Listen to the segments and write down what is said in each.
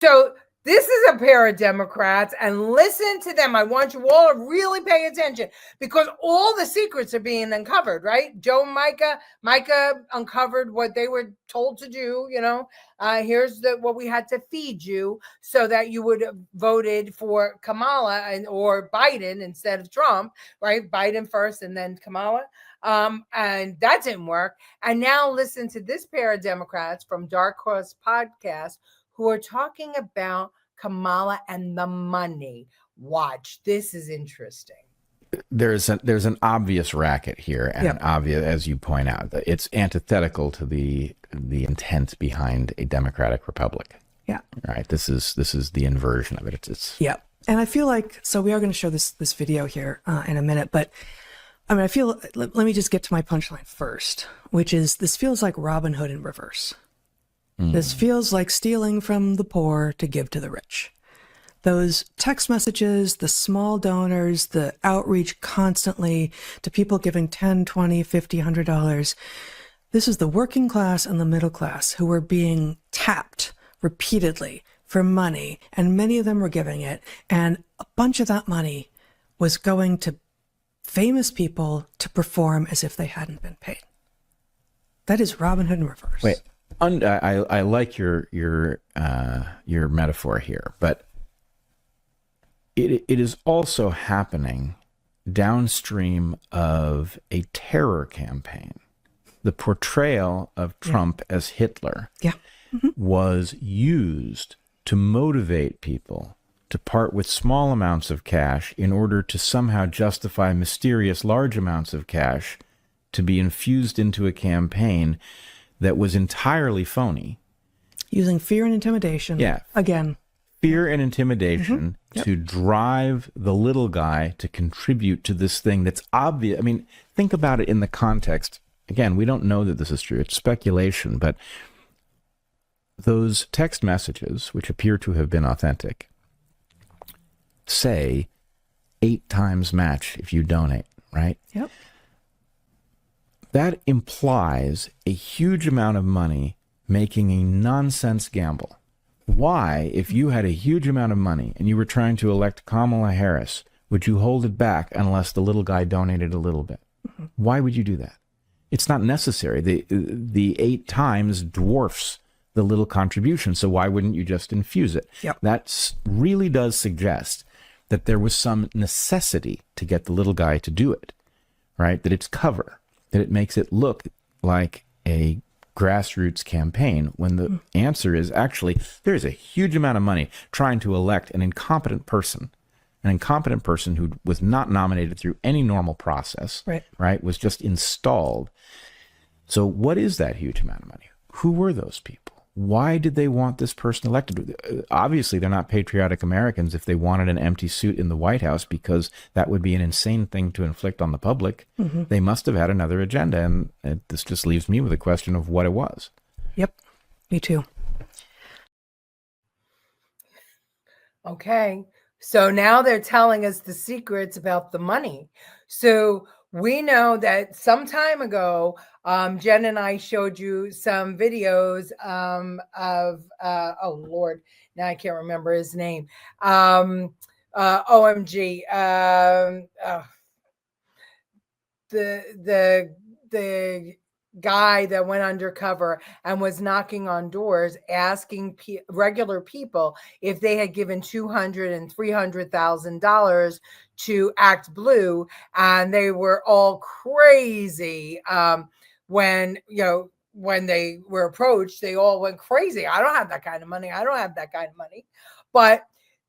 So this is a pair of Democrats, and listen to them. I want you all to really pay attention because all the secrets are being uncovered, right? Joe and Micah uncovered what they were told to do. Here's what we had to feed you so that you would have voted for Kamala or Biden instead of Trump, right? Biden first and then Kamala. And that didn't work. And now listen to this pair of Democrats from Dark Horse Podcast who are talking about Kamala and the money. Watch, this is interesting. There's an obvious racket here, and obvious, as you point out, that it's antithetical to the intent behind a democratic republic. Yeah. Right. This is the inversion of it. It's yeah. And I feel like, so we are going to show this video here in a minute, but I mean, let me just get to my punchline first, which is this feels like Robin Hood in reverse. This feels like stealing from the poor to give to the rich. Those text messages, the small donors, the outreach constantly to people giving $10, $20, $50, $100. This is the working class and the middle class who were being tapped repeatedly for money, and many of them were giving it. And a bunch of that money was going to famous people to perform as if they hadn't been paid. That is Robin Hood in reverse. Wait. I like your metaphor here, but it is also happening downstream of a terror campaign. The portrayal of Trump as Hitler was used to motivate people to part with small amounts of cash in order to somehow justify mysterious large amounts of cash to be infused into a campaign that was entirely phony. Using fear and intimidation. Yeah. Again. Fear and intimidation to drive the little guy to contribute to this thing that's obvious. I mean, think about it in the context. Again, we don't know that this is true. It's speculation, but those text messages, which appear to have been authentic, say 8 times match if you donate, right? Yep. That implies a huge amount of money making a nonsense gamble. Why, if you had a huge amount of money and you were trying to elect Kamala Harris, would you hold it back unless the little guy donated a little bit? Why would you do that? It's not necessary. The 8 times dwarfs the little contribution, so why wouldn't you just infuse it? Yep. That really does suggest that there was some necessity to get the little guy to do it, right? That it's cover. That it makes it look like a grassroots campaign when the answer is actually there's a huge amount of money trying to elect an incompetent person who was not nominated through any normal process, right? Was just installed. So what is that huge amount of money? Who were those people? Why did they want this person elected? Obviously, they're not patriotic Americans if they wanted an empty suit in the White House, because that would be an insane thing to inflict on the public. They must have had another agenda, and this just leaves me with a question of what it was. Yep, me too. Okay, so now they're telling us the secrets about the money. So we know that some time ago, Jen and I showed you some videos of, oh Lord, now I can't remember his name. OMG. The guy that went undercover and was knocking on doors asking regular people if they had given $200,000 and $300,000 to Act Blue, and they were all crazy. When they were approached, they all went crazy. I don't have that kind of money. I don't have that kind of money. But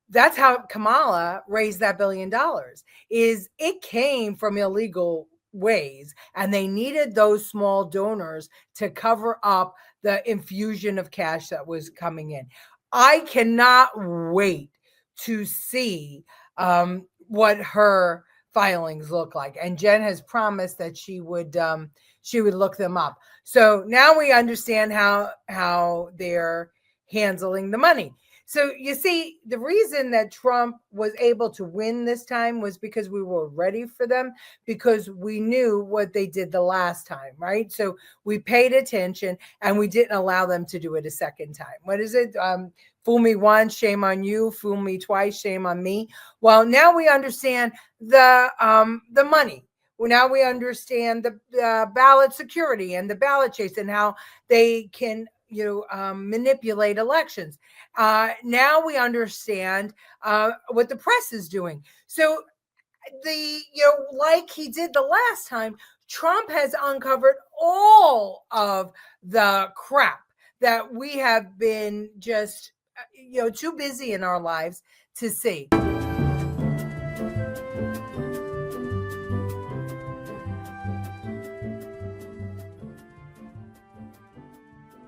that's how Kamala raised that $1 billion. Is it came from illegal ways, and they needed those small donors to cover up the infusion of cash that was coming in. I cannot wait to see what her filings look like, and Jen has promised that she would look them up. So now we understand how they're handling the money. So you see, the reason that Trump was able to win this time was because we were ready for them, because we knew what they did the last time, right? So we paid attention and we didn't allow them to do it a second time. What is it? Fool me once, shame on you. Fool me twice, shame on me. Well, now we understand the money. Well, now we understand the ballot security and the ballot chase and how they can, manipulate elections. Now we understand what the press is doing. So like he did the last time, Trump has uncovered all of the crap that we have been just, too busy in our lives to see.